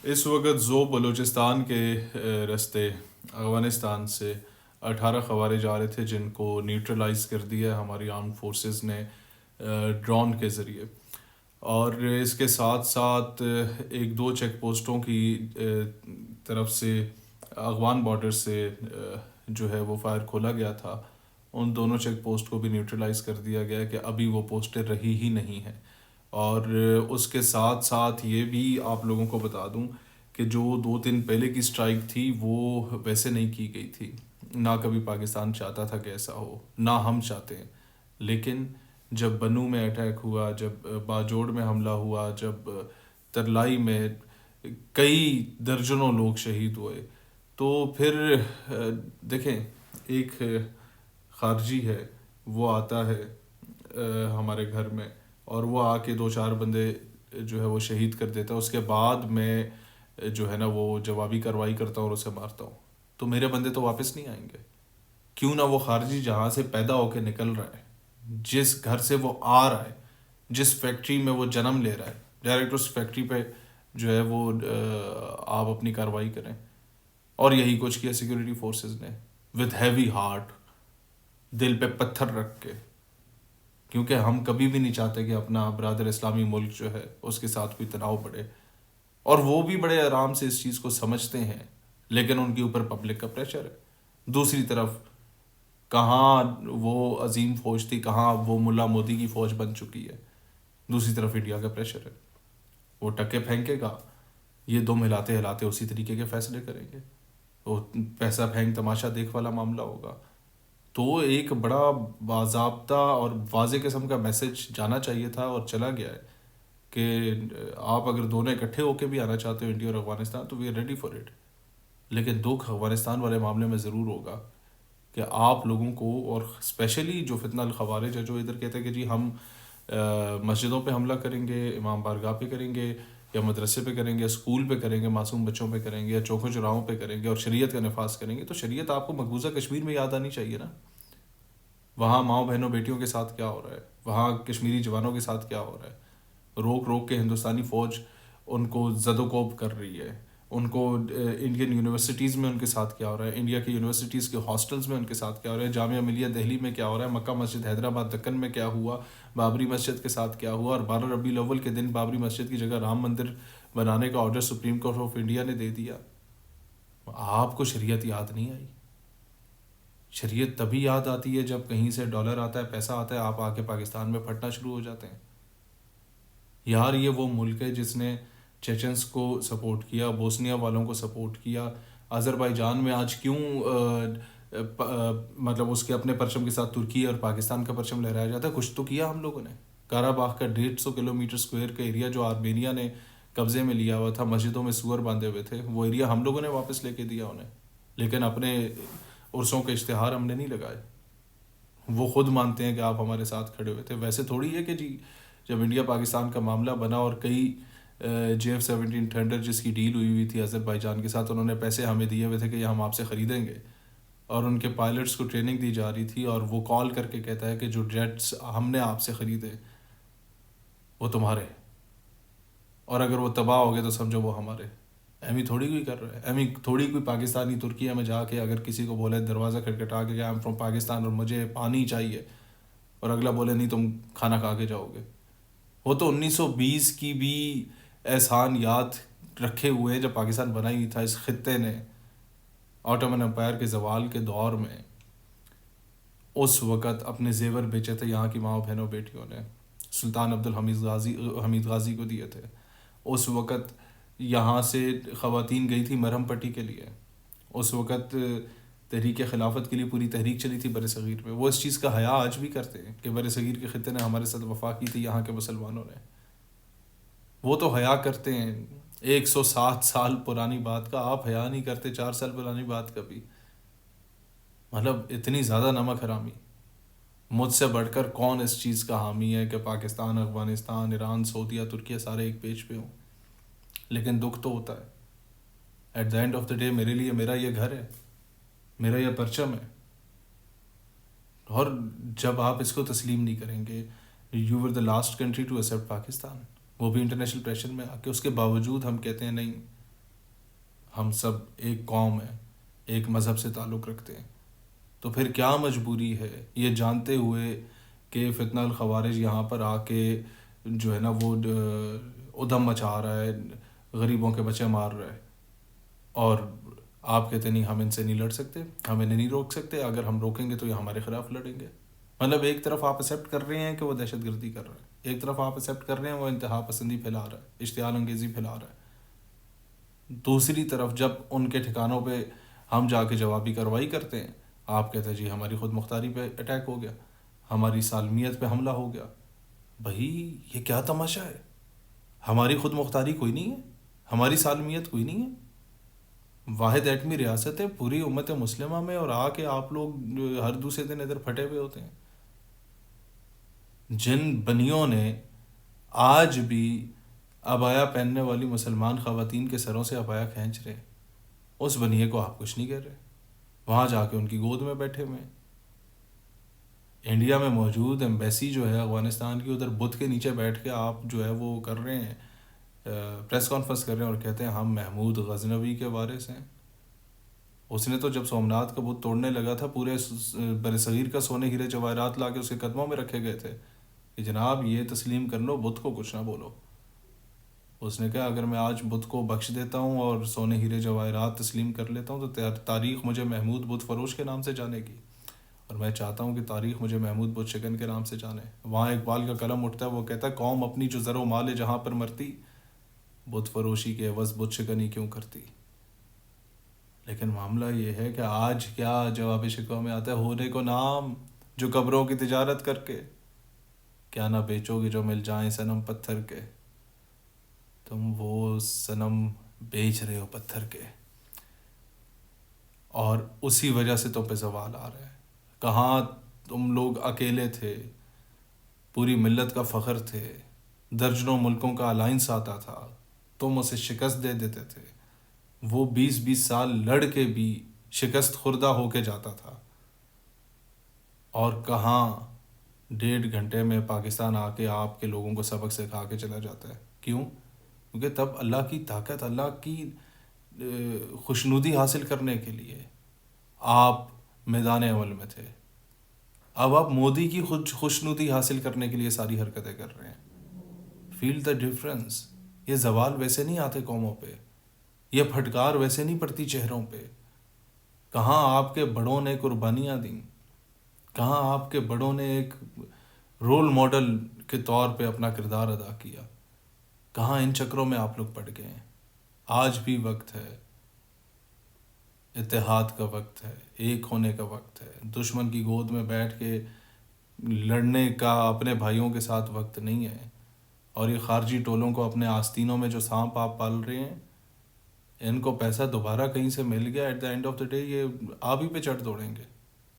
اس وقت زو بلوچستان کے راستے افغانستان سے 18 خوارج آ رہے تھے جن کو نیوٹرلائز کر دیا ہماری آرم فورسز نے ڈرون کے ذریعے. اور اس کے ساتھ ساتھ ایک دو چیک پوسٹوں کی طرف سے افغان بارڈر سے جو ہے وہ فائر کھولا گیا تھا. ان دونوں چیک پوسٹ کو بھی نیوٹرلائز کر دیا گیا کہ ابھی وہ پوسٹیں رہی ہی نہیں ہیں. اور اس کے ساتھ ساتھ یہ بھی آپ لوگوں کو بتا دوں کہ جو 2 دن پہلے کی اسٹرائک تھی وہ ویسے نہیں کی گئی تھی. نہ کبھی پاکستان چاہتا تھا کہ ایسا ہو، نہ ہم چاہتے ہیں. لیکن جب بنو میں اٹیک ہوا، جب باجوڑ میں حملہ ہوا، جب ترلائی میں کئی درجنوں لوگ شہید ہوئے، تو پھر دیکھیں ایک خارجی ہے وہ آتا ہے ہمارے گھر میں اور وہ آ کے 2-4 بندے جو ہے وہ شہید کر دیتا ہے. اس کے بعد میں جو ہے نا وہ جوابی کارروائی کرتا ہوں اور اسے مارتا ہوں، تو میرے بندے تو واپس نہیں آئیں گے. کیوں نہ وہ خارجی جہاں سے پیدا ہو کے نکل رہا ہے، جس گھر سے وہ آ رہا ہے، جس فیکٹری میں وہ جنم لے رہا ہے، ڈائریکٹ اس فیکٹری پہ جو ہے وہ آپ اپنی کارروائی کریں. اور یہی کچھ کیا سیکورٹی فورسز نے وتھ ہیوی ہارٹ، دل پہ پتھر رکھ کے، کیونکہ ہم کبھی بھی نہیں چاہتے کہ اپنا برادر اسلامی ملک جو ہے اس کے ساتھ کوئی تناؤ بڑھے. اور وہ بھی بڑے آرام سے اس چیز کو سمجھتے ہیں، لیکن ان کے اوپر پبلک کا پریشر ہے. دوسری طرف کہاں وہ عظیم فوج تھی، کہاں وہ ملا مودی کی فوج بن چکی ہے. دوسری طرف انڈیا کا پریشر ہے، وہ ٹکے پھینکے گا، یہ دم ہلاتے ہلاتے اسی طریقے کے فیصلے کریں گے. وہ پیسہ پھینک تماشا دیکھ والا معاملہ ہوگا. تو ایک بڑا باضابطہ اور واضح قسم کا میسج جانا چاہیے تھا اور چلا گیا ہے کہ آپ اگر دونوں اکٹھے ہو کے بھی آنا چاہتے ہو انڈیا اور افغانستان تو we are ready for it. لیکن دکھ افغانستان والے معاملے میں ضرور ہوگا کہ آپ لوگوں کو، اور اسپیشلی جو فتنہ الخوارج ہے جو ادھر کہتے ہیں کہ جی ہم مسجدوں پہ حملہ کریں گے، امام بارگاہ پہ کریں گے، یا مدرسے پہ کریں گے، اسکول پہ کریں گے، معصوم بچوں پہ کریں گے، یا چوکوں چوراہوں پہ کریں گے اور شریعت کا نفاذ کریں گے. تو شریعت آپ کو مقبوضہ کشمیر میں یاد آنی چاہیے نا. وہاں ماؤں بہنوں بیٹیوں کے ساتھ کیا ہو رہا ہے، وہاں کشمیری جوانوں کے ساتھ کیا ہو رہا ہے. روک روک کے ہندوستانی فوج ان کو زد و کوب کر رہی ہے. ان کو انڈین یونیورسٹیز میں ان کے ساتھ کیا ہو رہا ہے، انڈیا کی یونیورسٹیز کے ہاسٹلز میں ان کے ساتھ کیا ہو رہا ہے، جامعہ ملیہ دہلی میں کیا ہو رہا ہے، مکہ مسجد حیدرآباد دکن میں کیا ہوا، بابری مسجد کے ساتھ کیا ہوا. اور 12 ربیع الاول کے دن بابری مسجد کی جگہ رام مندر بنانے کا order supreme court of India نے دے دیا. آپ کو شریعت یاد نہیں آئی؟ شریعت تبھی یاد آتی ہے جب کہیں سے ڈالر آتا ہے، پیسہ آتا ہے، آپ آ کے پاکستان میں پھٹنا شروع ہو جاتے ہیں. یار یہ وہ ملک ہے جس نے چیچنس کو سپورٹ کیا، بوسنیا والوں کو سپورٹ کیا. آذربائیجان میں آج کیوں مطلب اس کے اپنے پرچم کے ساتھ ترکی اور پاکستان کا پرچم لہرایا جاتا ہے؟ کچھ تو کیا ہم لوگوں نے. کارا باغ کا 150 کلومیٹر اسکوائر کا ایریا جو آرمینیا نے قبضے میں لیا ہوا تھا، مسجدوں میں سور باندھے ہوئے تھے، وہ ایریا ہم لوگوں نے واپس لے کے دیا انہیں. لیکن اپنے عرصوں کے اشتہار ہم نے نہیں لگائے. وہ خود مانتے ہیں کہ آپ ہمارے ساتھ کھڑے ہوئے تھے. ویسے تھوڑی ہے کہ جی جب انڈیا پاکستان کا معاملہ بنا اور کئی JF-17 ٹھنڈر جس کی ڈیل ہوئی تھی آذربائیجان کے ساتھ، انہوں نے پیسے ہمیں دیے ہوئے تھے کہ یہ ہم آپ سے خریدیں گے، اور ان کے پائلٹس کو ٹریننگ دی جا رہی تھی، اور وہ کال کر کے کہتا ہے کہ جو جیٹس ہم نے آپ سے خریدے وہ تمہارے، اور اگر وہ تباہ ہو گئے تو سمجھو وہ ہمارے. ایمی تھوڑی کوئی کر رہا ہے. ایمی تھوڑی کوئی پاکستانی ترکیہ میں جا کے اگر کسی کو بولے دروازہ کھٹکھٹا کے کہ آئی ایم فرام پاکستان اور مجھے پانی چاہیے، اور اگلا بولے نہیں تم کھانا کھا کے جاؤ گے. وہ تو 1920 کی بھی احسان یاد رکھے ہوئے ہیں جب پاکستان بنا ہی تھا. اس خطے نے آٹومن امپائر کے زوال کے دور میں اس وقت اپنے زیور بیچے تھے یہاں کی ماں بہنوں بیٹیوں نے. سلطان حمید غازی کو دیے تھے. اس وقت یہاں سے خواتین گئی تھی مرہم پٹی کے لیے. اس وقت تحریک خلافت کے لیے پوری تحریک چلی تھی بر صغیر میں. وہ اس چیز کا حیا آج بھی کرتے ہیں کہ بر صغیر کے خطے نے ہمارے ساتھ وفا کی تھی یہاں کے مسلمانوں نے. وہ تو حیا کرتے ہیں 107 سال پرانی بات کا. آپ حیا نہیں کرتے 4 سال پرانی بات کا بھی. مطلب اتنی زیادہ نمک حرامی. مجھ سے بڑھ کر کون اس چیز کا حامی ہے کہ پاکستان، افغانستان، ایران، سعودیہ، ترکیہ سارے ایک پیج پہ ہوں. لیکن دکھ تو ہوتا ہے. At the end of the day میرے لیے میرا یہ گھر ہے، میرا یہ پرچم ہے. اور جب آپ اس کو تسلیم نہیں کریں گے، you were the last country to accept Pakistan, وہ بھی انٹرنیشنل پریشر میں آ کے. اس کے باوجود ہم کہتے ہیں نہیں ہم سب ایک قوم ہے، ایک مذہب سے تعلق رکھتے ہیں، تو پھر کیا مجبوری ہے یہ جانتے ہوئے کہ فتنہ الخوارج یہاں پر آ کے جو ہے نا وہ ادھم مچا رہا ہے، غریبوں کے بچے مار رہا ہے، اور آپ کہتے نہیں ہم ان سے نہیں لڑ سکتے، ہم انہیں نہیں روک سکتے، اگر ہم روکیں گے تو یہ ہمارے خلاف لڑیں گے. مطلب ایک طرف آپ ایکسیپٹ کر رہے ہیں کہ وہ دہشت گردی کر رہا ہے، ایک طرف آپ ایکسیپٹ کر رہے ہیں وہ انتہا پسندی پھیلا رہا ہے، اشتعال انگیزی پھیلا رہا ہے. دوسری طرف جب ان کے ٹھکانوں پہ ہم جا کے جوابی کارروائی کرتے ہیں، آپ کہتے ہیں جی ہماری خود مختاری پہ اٹیک ہو گیا، ہماری سالمیت پہ حملہ ہو گیا. بھائی یہ کیا تماشا ہے؟ ہماری خود مختاری کوئی نہیں ہے، ہماری سالمیت کوئی نہیں ہے. واحد ایٹمی ریاست ہے پوری امت مسلمہ میں، اور آ کے آپ لوگ ہر دوسرے دن ادھر پھٹے ہوئے ہوتے ہیں. جن بنیوں نے آج بھی عبایا پہننے والی مسلمان خواتین کے سروں سے عبایا کھینچ رہے، اس بنیے کو آپ کچھ نہیں کہہ رہے، وہاں جا کے ان کی گود میں بیٹھے ہوئے ہیں. انڈیا میں موجود ایمبیسی جو ہے افغانستان کی، ادھر بت کے نیچے بیٹھ کے آپ جو ہے وہ کر رہے ہیں، پریس کانفرنس کر رہے ہیں اور کہتے ہیں ہم محمود غزنوی کے وارث ہیں. اس نے تو جب سومناتھ کا بت توڑنے لگا تھا پورے برصغیر کا سونے ہیرے جواہرات لا کے اس کے قدموں میں رکھے گئے تھے کہ جناب یہ تسلیم کر لو، بت کو کچھ نہ بولو. اس نے کہا اگر میں آج بت کو بخش دیتا ہوں اور سونے ہیرے جواہرات تسلیم کر لیتا ہوں تو تاریخ مجھے محمود بت فروش کے نام سے جانے گی، اور میں چاہتا ہوں کہ تاریخ مجھے محمود بت شکن کے نام سے جانے. وہاں اقبال کا قلم اٹھتا ہے، وہ کہتا ہے قوم اپنی جو زر و مال جہاں پر مرتی، بت فروشی کے عوض بت شکنی کیوں کرتی. لیکن معاملہ یہ ہے کہ آج کیا جواب شکوہ میں آتا ہے، ہونے کو نام جو قبروں کی تجارت کر کے، کیا نہ بیچو گے جو مل جائیں صنم پتھر کے. تم وہ صنم بیچ رہے ہو پتھر کے، اور اسی وجہ سے تم پہ زوال آ رہا ہے. کہاں تم لوگ اکیلے تھے، پوری ملت کا فخر تھے، درجنوں ملکوں کا الائنس آتا تھا، تم اسے شکست دے دیتے تھے. وہ 20 سال لڑ کے بھی شکست خوردہ ہو کے جاتا تھا، اور کہاں 1.5 گھنٹے میں پاکستان آ کے آپ کے لوگوں کو سبق سکھا کے چلا جاتا ہے. کیوں؟ کیونکہ تب اللہ کی طاقت، اللہ کی خوشنودی حاصل کرنے کے لیے آپ میدان عمل میں تھے. اب آپ مودی کی خوشنودی حاصل کرنے کے لیے ساری حرکتیں کر رہے ہیں. فیل دا ڈفرنس. یہ زوال ویسے نہیں آتے قوموں پہ، یہ پھٹکار ویسے نہیں پڑتی چہروں پہ. کہاں آپ کے بڑوں نے قربانیاں دیں، کہاں آپ کے بڑوں نے ایک رول ماڈل کے طور پہ اپنا کردار ادا کیا، کہاں ان چکروں میں آپ لوگ پڑ گئے ہیں. آج بھی وقت ہے، اتحاد کا وقت ہے، ایک ہونے کا وقت ہے. دشمن کی گود میں بیٹھ کے لڑنے کا اپنے بھائیوں کے ساتھ وقت نہیں ہے. اور یہ خارجی ٹولوں کو اپنے آستینوں میں جو سانپ آپ پال رہے ہیں، ان کو پیسہ دوبارہ کہیں سے مل گیا، at the end of the day یہ آپ ہی پہ چڑھ دوڑیں گے.